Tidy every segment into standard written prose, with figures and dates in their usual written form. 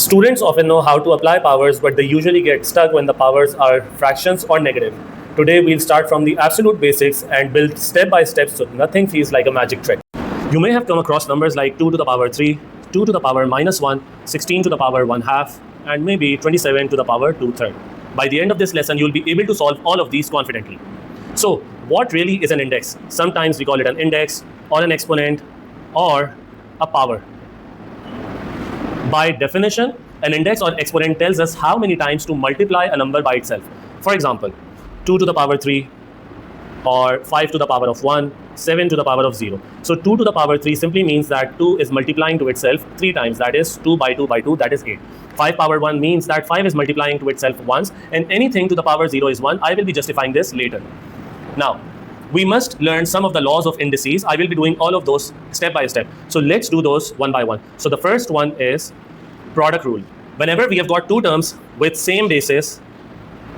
Students often know how to apply powers, but they usually get stuck when the powers are fractions or negative. Today, we'll start from the absolute basics and build step by step so nothing feels like a magic trick. You may have come across numbers like 2 to the power 3, 2 to the power minus 1, 16 to the power 1 half, and maybe 27 to the power 2 third. By the end of this lesson, you'll be able to solve all of these confidently. So, what really is an index? Sometimes we call it an index, or an exponent, or a power. By definition, an index or exponent tells us how many times to multiply a number by itself. For example, 2 to the power 3, or 5 to the power of 1, 7 to the power of 0. So 2 to the power 3 simply means that 2 is multiplying to itself 3 times, that is 2 by 2 by 2, that is 8. 5 power 1 means that 5 is multiplying to itself once, and anything to the power 0 is 1. I will be justifying this later. Now, we must learn some of the laws of indices. I will be doing all of those step by step. So let's do those one by one. So the first one is product rule. Whenever we have got two terms with same basis,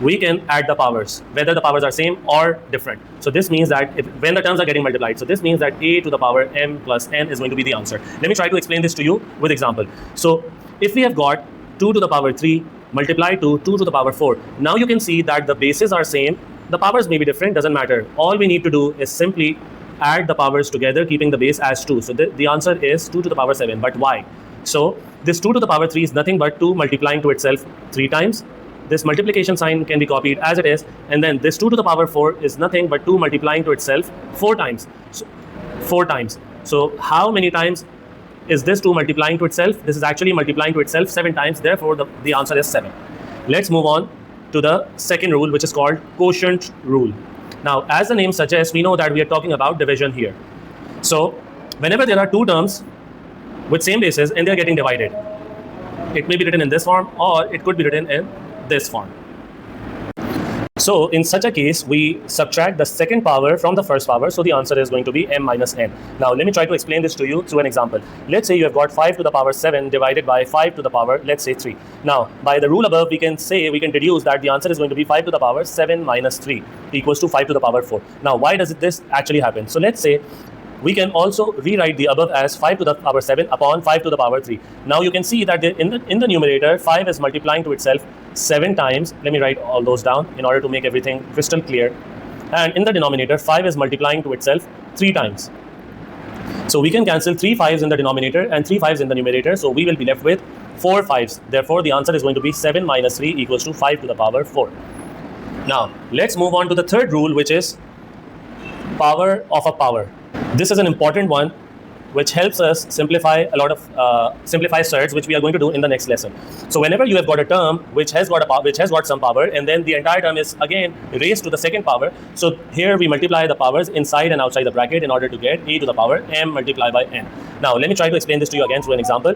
we can add the powers, whether the powers are same or different. So this means that when the terms are getting multiplied, so this means that a to the power m plus n is going to be the answer. Let me try to explain this to you with example. So if we have got 2 to the power 3 multiplied to 2 to the power 4, now you can see that the bases are same. The powers may be different, doesn't matter. All we need to do is simply add the powers together, keeping the base as 2. So the answer is 2 to the power 7. But why? So this 2 to the power 3 is nothing but 2 multiplying to itself 3 times. This multiplication sign can be copied as it is. And then this 2 to the power 4 is nothing but 2 multiplying to itself 4 times. So 4 times. So how many times is this 2 multiplying to itself? This is actually multiplying to itself 7 times. Therefore, the answer is 7. Let's move on to the second rule, which is called quotient rule. Now, as the name suggests, we know that we are talking about division here. So, whenever there are two terms with same bases and they're getting divided, it may be written in this form or it could be written in this form. So, in such a case, we subtract the second power from the first power. So, the answer is going to be m minus n. Now, let me try to explain this to you through an example. Let's say you have got 5 to the power 7 divided by 5 to the power, let's say 3. Now, by the rule above, we can deduce that the answer is going to be 5 to the power 7 minus 3 equals to 5 to the power 4. Now, why does this actually happen? So, let's say we can also rewrite the above as 5 to the power 7 upon 5 to the power 3. Now you can see that in the numerator, 5 is multiplying to itself 7 times. Let me write all those down in order to make everything crystal clear. And in the denominator, 5 is multiplying to itself 3 times. So we can cancel 3 5s in the denominator and 3 5s in the numerator. So we will be left with 4 5s. Therefore, the answer is going to be 7 minus 3 equals to 5 to the power 4. Now, let's move on to the third rule, which is power of a power. This is an important one, which helps us simplify a lot of simplify surds, which we are going to do in the next lesson. So whenever you have got a term which has got some power, and then the entire term is again raised to the second power. So here we multiply the powers inside and outside the bracket in order to get a to the power m multiplied by n. Now let me try to explain this to you again through an example.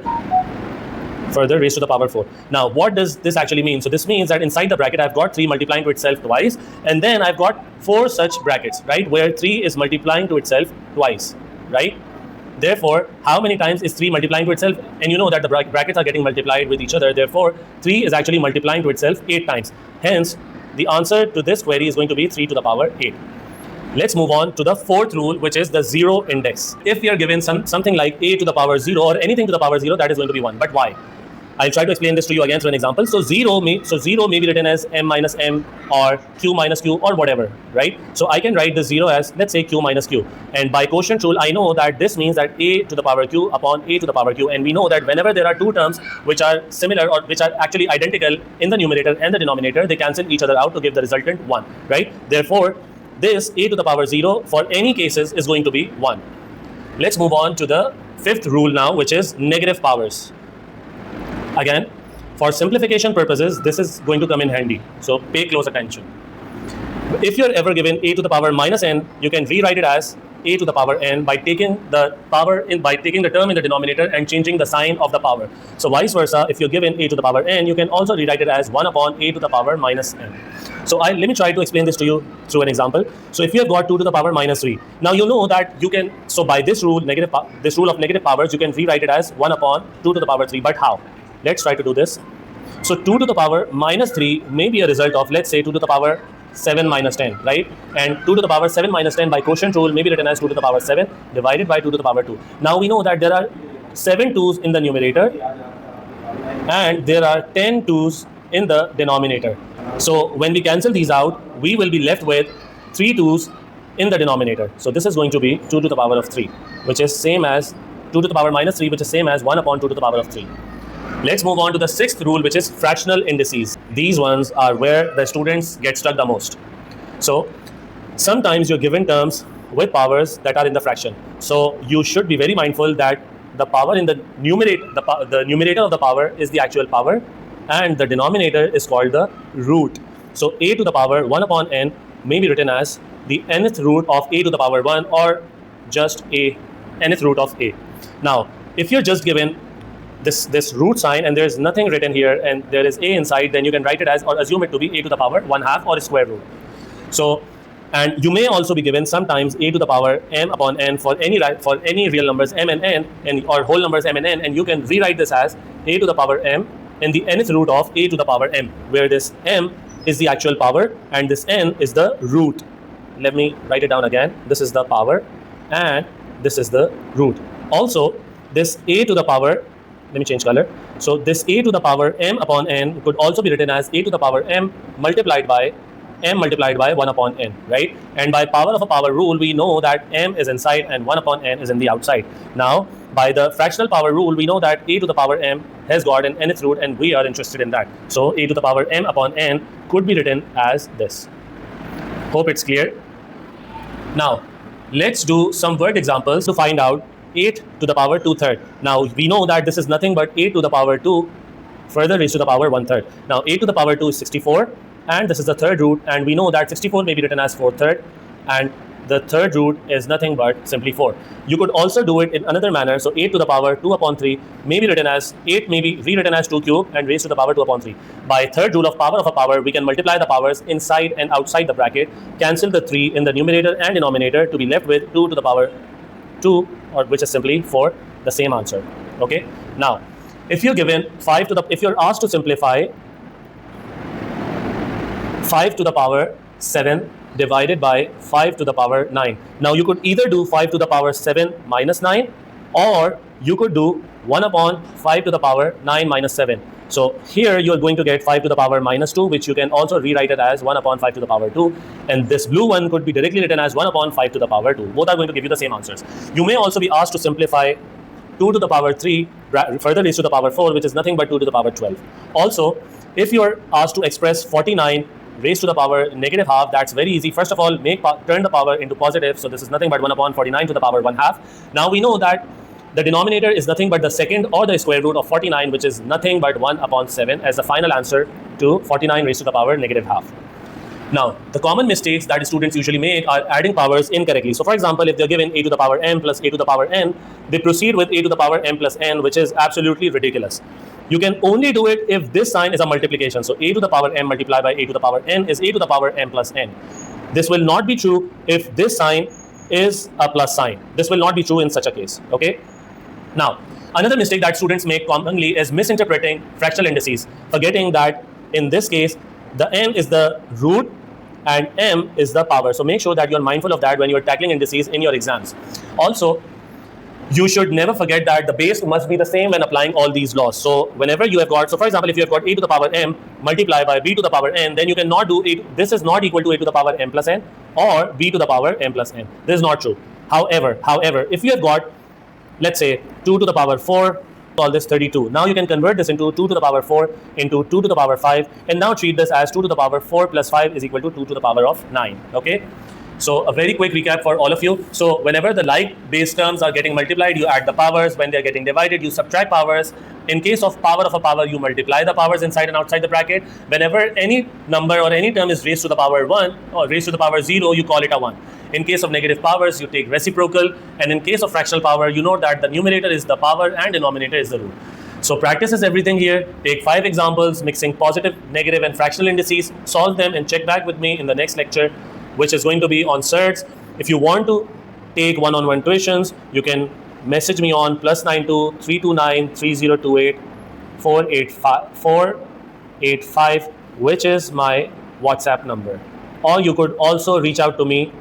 Further raised to the power 4. Now what does this actually mean? So this means that inside the bracket I've got 3 multiplying to itself twice, and then I've got 4 such brackets, right, where 3 is multiplying to itself twice, right? Therefore, how many times is 3 multiplying to itself? And you know that the brackets are getting multiplied with each other. Therefore, 3 is actually multiplying to itself 8 times. Hence, the answer to this query is going to be 3 to the power 8. Let's move on to the fourth rule, which is the zero index. If we are given something like a to the power 0 or anything to the power 0, that is going to be 1. But why? I'll try to explain this to you again through an example. So 0 may be written as m minus m or q minus q or whatever, right? So I can write the 0 as, let's say, q minus q. And by quotient rule, I know that this means that a to the power q upon a to the power q. And we know that whenever there are two terms which are similar or which are actually identical in the numerator and the denominator, they cancel each other out to give the resultant 1, right? Therefore, this a to the power 0 for any cases is going to be 1. Let's move on to the fifth rule now, which is negative powers. Again, for simplification purposes, this is going to come in handy. So pay close attention. If you're ever given a to the power minus n, you can rewrite it as a to the power n by taking the term in the denominator and changing the sign of the power. So vice versa, if you're given a to the power n, you can also rewrite it as 1 upon a to the power minus n. So let me try to explain this to you through an example. So if you have got 2 to the power minus 3, now you know that you can, so by this rule, this rule of negative powers, you can rewrite it as 1 upon 2 to the power 3. But how? Let's try to do this. So 2 to the power minus 3 may be a result of, let's say, 2 to the power 7 minus 10, right? And 2 to the power 7 minus 10 by quotient rule may be written as 2 to the power 7 divided by 2 to the power 2. Now we know that there are 7 2's in the numerator and there are 10 2's in the denominator. So when we cancel these out, we will be left with 3 2's in the denominator. So this is going to be 2 to the power of 3, which is same as 2 to the power minus 3, which is same as 1 upon 2 to the power of 3. Let's move on to the sixth rule, which is fractional indices. These ones are where the students get stuck the most. So sometimes you're given terms with powers that are in the fraction. So you should be very mindful that the power in the numerator, the numerator of the power is the actual power, and the denominator is called the root. So a to the power 1 upon n may be written as the nth root of a to the power 1, or just a nth root of a. Now, if you're just given this root sign and there's nothing written here and there is a inside, then you can write it as, or assume it to be a to the power 1/2 or a square root. So, and you may also be given sometimes a to the power m upon n for any real numbers m and n, or whole numbers m and n, and you can rewrite this as a to the power m in the nth root of a to the power m, where this m is the actual power and this n is the root. Let me write it down again. This is the power and this is the root. Also, this a to the power, let me change color. So this a to the power m upon n could also be written as a to the power m multiplied by 1 upon n, right? And by power of a power rule, we know that m is inside and 1 upon n is in the outside. Now, by the fractional power rule, we know that a to the power m has got an nth root, and we are interested in that. So a to the power m upon n could be written as this. Hope it's clear. Now, let's do some word examples to find out 8 to the power 2/3. Now, we know that this is nothing but 8 to the power 2 further raised to the power 1/3. Now, 8 to the power 2 is 64, and this is the third root, and we know that 64 may be written as 4/3, and the third root is nothing but simply 4. You could also do it in another manner. So 8 to the power 2 upon 3 may be written as 8 may be rewritten as 2 cubed and raised to the power 2 upon 3. By third rule of power of a power, we can multiply the powers inside and outside the bracket, cancel the 3 in the numerator and denominator to be left with 2 to the power 2, or which is simply 4, the same answer. Okay. Now, if you're given if you're asked to simplify 5 to the power 7 divided by 5 to the power 9. Now, you could either do 5 to the power 7 minus 9, or you could do 1 upon 5 to the power 9 minus 7. So here you're going to get 5 to the power minus 2, which you can also rewrite it as 1 upon 5 to the power 2. And this blue one could be directly written as 1 upon 5 to the power 2. Both are going to give you the same answers. You may also be asked to simplify 2 to the power 3 further raised to the power 4, which is nothing but 2 to the power 12. Also, if you're asked to express 49 raised to the power negative half, that's very easy. First of all, turn the power into positive. So this is nothing but 1 upon 49 to the power 1/2. Now we know that the denominator is nothing but the second or the square root of 49, which is nothing but 1 upon 7 as the final answer to 49 raised to the power negative half. Now, the common mistakes that students usually make are adding powers incorrectly. So for example, if they're given a to the power m plus a to the power n, they proceed with a to the power m plus n, which is absolutely ridiculous. You can only do it if this sign is a multiplication. So a to the power m multiplied by a to the power n is a to the power m plus n. This will not be true if this sign is a plus sign. This will not be true in such a case. Okay. Now, another mistake that students make commonly is misinterpreting fractional indices, forgetting that in this case, the n is the root and m is the power. So make sure that you're mindful of that when you're tackling indices in your exams. Also, you should never forget that the base must be the same when applying all these laws. So whenever you have got, so for example, if you have got a to the power m multiplied by b to the power n, then you cannot do it. This is not equal to a to the power m plus n or b to the power m plus n. This is not true. However, if you have got, let's say, 2 to the power 4, call this 32. Now you can convert this into 2 to the power 4 into 2 to the power 5, and now treat this as 2 to the power 4 plus 5 is equal to 2 to the power of 9. Okay. So a very quick recap for all of you. So whenever the like base terms are getting multiplied, you add the powers. When they're getting divided, you subtract powers. In case of power of a power, you multiply the powers inside and outside the bracket. Whenever any number or any term is raised to the power 1 or raised to the power 0, you call it a 1. In case of negative powers, you take reciprocal. And in case of fractional power, you know that the numerator is the power and denominator is the root. So practice is everything here. Take 5 examples, mixing positive, negative, and fractional indices. Solve them and check back with me in the next lecture, which is going to be on certs. If you want to take one-on-one tuitions, you can message me on +92 329 3028 485, which is my WhatsApp number. Or you could also reach out to me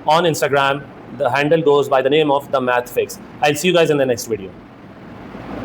on Instagram. The handle goes by the name of The Math Fix. I'll see you guys in the next video.